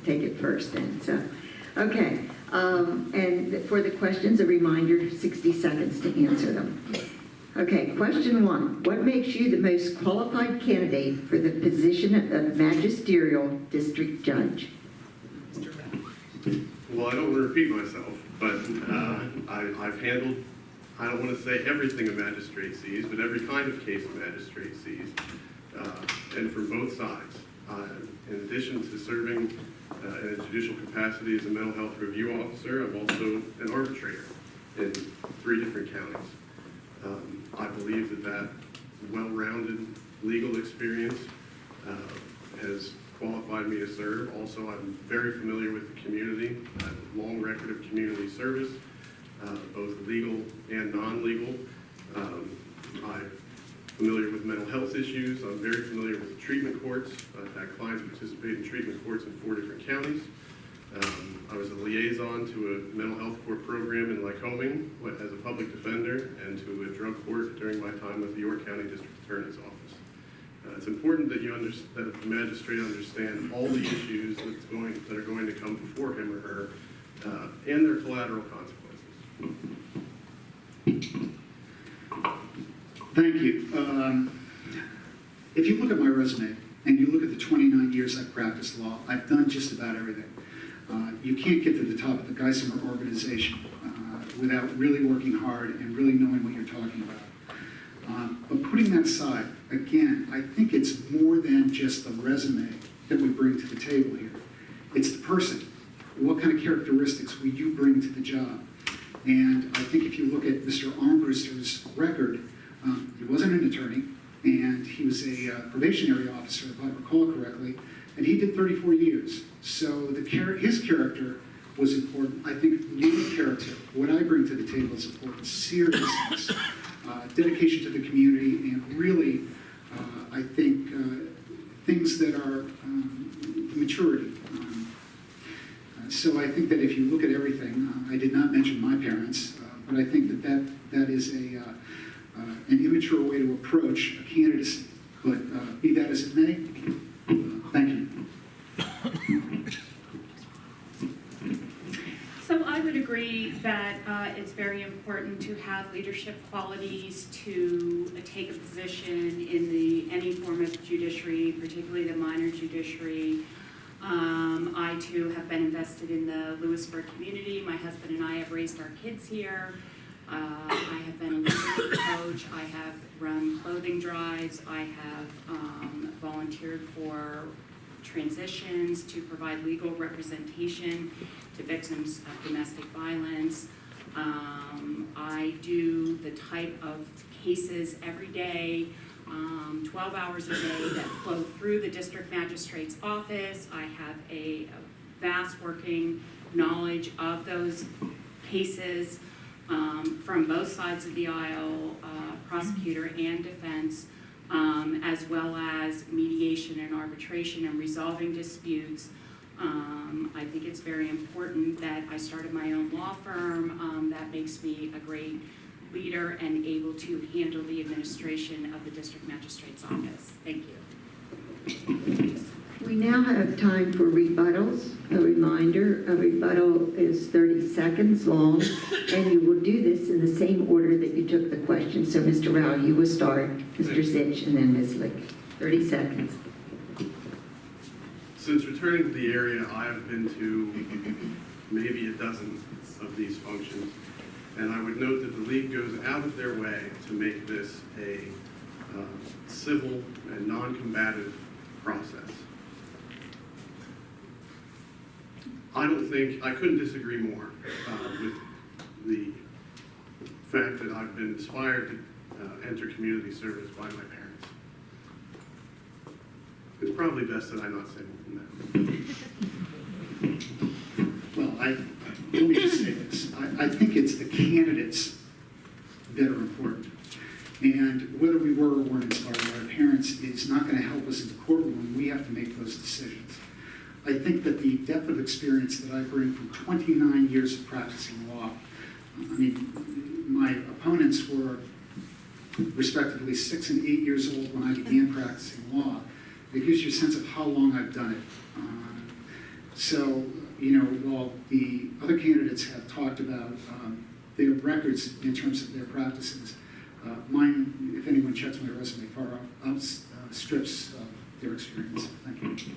take it first then. So, okay. And for the questions, a reminder, 60 seconds to answer them. Okay, question 1. What makes you the most qualified candidate for the position of Magisterial District Judge? Well, I don't want to repeat myself, but I've handled, I don't want to say everything a magistrate sees, but every kind of case a magistrate sees, and from both sides. In addition to serving in a judicial capacity as a mental health review officer, I'm also an arbitrator in 3 different counties. I believe that well-rounded legal experience has qualified me to serve. Also, I'm very familiar with the community. I have a long record of community service, both legal and non-legal. I'm familiar with mental health issues. I'm very familiar with treatment courts. I've had clients participate in treatment courts in 4 different counties. I was a liaison to a mental health court program in Lycoming as a public defender and to a drug court during my time with the York County District Attorney's Office. It's important that that the magistrate understand all the issues that are going to come before him or her and their collateral consequences. Thank you. If you look at my resume and you look at the 29 years I've practiced law, I've done just about everything. You can't get to the top of the Geisinger organization without really working hard and really knowing what you're talking about. But putting that aside, again, I think it's more than just the resume that we bring to the table here. It's the person. What kind of characteristics will you bring to the job? And I think if you look at Mr. Armbruster's record, he wasn't an attorney, and he was a probationary officer, if I recall correctly, and he did 34 years. So his character was important. I think your character, what I bring to the table is important. Seriousness, dedication to the community, and really, I think, things that are maturity. So I think that if you look at everything, I did not mention my parents, but I think that is an immature way to approach a candidacy. But be that as it may, thank you. So I would agree that it's very important to have leadership qualities to take a position in any form of judiciary, particularly the minor judiciary. I too have been invested in the Lewisburg community. My husband and I have raised our kids here. I have been a leadership coach. I have run clothing drives. I have volunteered for transitions to provide legal representation to victims of domestic violence. I do the type of cases every day, 12 hours a day, that flow through the district magistrate's office. I have a vast working knowledge of those cases from both sides of the aisle, prosecutor and defense, as well as mediation and arbitration and resolving disputes. I think it's very important that I started my own law firm. That makes me a great leader and able to handle the administration of the district magistrate's office. Thank you. We now have time for rebuttals. A reminder, a rebuttal is 30 seconds long, and you will do this in the same order that you took the question. So, Mr. Rao, you will start, Mr. Zitch, and then Ms. Lick. 30 seconds. Since returning to the area, I have been to maybe a dozen of these functions, and I would note that the league goes out of their way to make this a civil and non-combative process. I couldn't disagree more with the fact that I've been inspired to enter community service by my parents. It's probably best that I not say more than that. Well, let me just say this. I think it's the candidates that are important. And whether we were or weren't inspired by our parents is not going to help us in the courtroom. We have to make those decisions. I think that the depth of experience that I bring from 29 years of practicing law, I mean, my opponents were respectively 6 and 8 years old when I began practicing law. It gives you a sense of how long I've done it. So, you know, while the other candidates have talked about their records in terms of their practices, mine, if anyone checks my resume, far outstrips their experience. Thank you.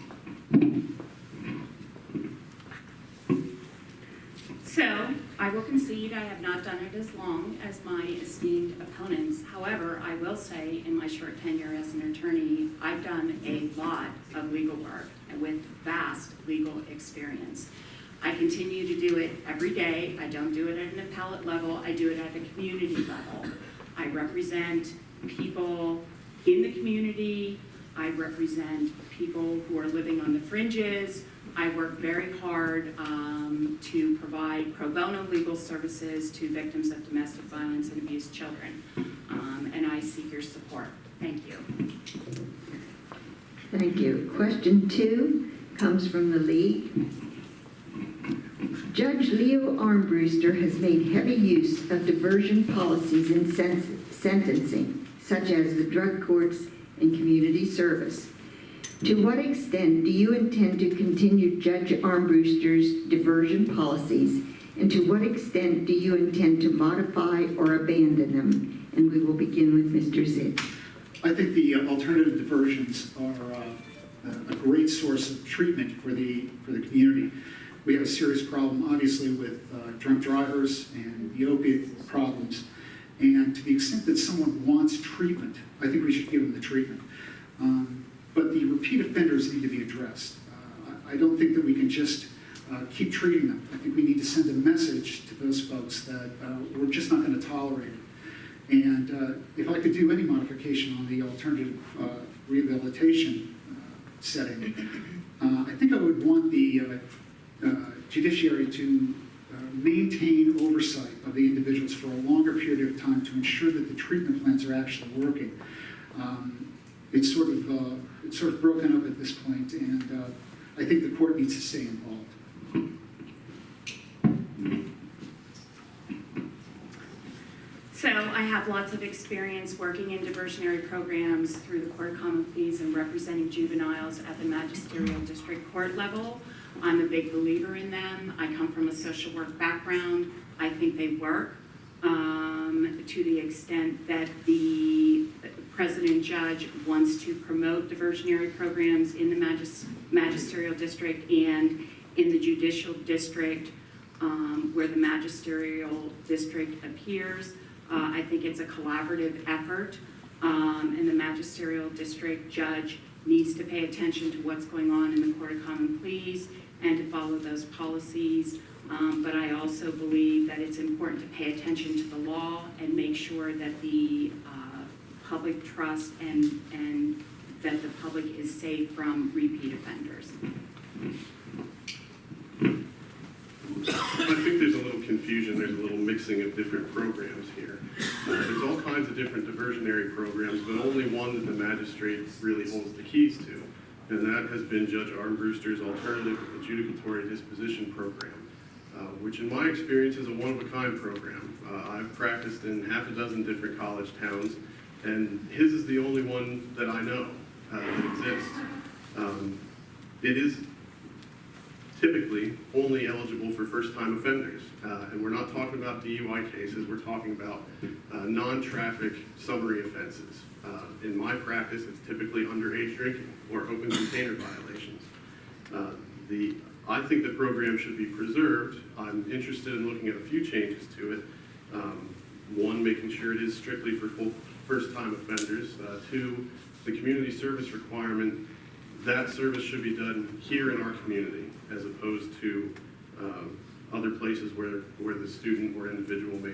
So, I will concede I have not done it as long as my esteemed opponents. However, I will say in my short tenure as an attorney, I've done a lot of legal work and with vast legal experience. I continue to do it every day. I don't do it at an appellate level. I do it at a community level. I represent people in the community. I represent people who are living on the fringes. I work very hard to provide pro bono legal services to victims of domestic violence and abused children. And I seek your support. Thank you. Thank you. Question 2 comes from the League. Judge Leo Armbruster has made heavy use of diversion policies in sentencing, such as the drug courts and community service. To what extent do you intend to continue Judge Armbruster's diversion policies, and to what extent do you intend to modify or abandon them? And we will begin with Mr. Zitt. I think the alternative diversions are a great source of treatment for the community. We have a serious problem, obviously, with drunk drivers and the opiate problems. And to the extent that someone wants treatment, I think we should give them the treatment. But the repeat offenders need to be addressed. I don't think that we can just keep treating them. I think we need to send a message to those folks that we're just not going to tolerate it. And if I could do any modification on the alternative rehabilitation setting, I think I would want the judiciary to maintain oversight of the individuals for a longer period of time to ensure that the treatment plans are actually working. It's sort of broken up at this point, and I think the court needs to stay involved. So I have lots of experience working in diversionary programs through the Court of Common Pleas and representing juveniles at the Magisterial District Court level. I'm a big believer in them. I come from a social work background. I think they work to the extent that the president judge wants to promote diversionary programs in the magisterial district and in the judicial district where the magisterial district appears. I think it's a collaborative effort, and the magisterial district judge needs to pay attention to what's going on in the Court of Common Pleas and to follow those policies. But I also believe that it's important to pay attention to the law and make sure that the public trust and that the public is safe from repeat offenders. I think there's a little confusion, there's a little mixing of different programs here. There's all kinds of different diversionary programs, but only one that the magistrate really holds the keys to, and that has been Judge Armbruster's alternative adjudicatory disposition program, which in my experience is a one-of-a-kind program. I've practiced in half a dozen different college towns, and his is the only one that I know that exists. It is typically only eligible for first-time offenders. And we're not talking about DUI cases, we're talking about non-traffic summary offenses. In my practice, it's typically underage drinking or open container violations. I think the program should be preserved. I'm interested in looking at a few changes to it. One, making sure it is strictly for first-time offenders. Two, the community service requirement, that service should be done here in our community as opposed to other places where the student or individual may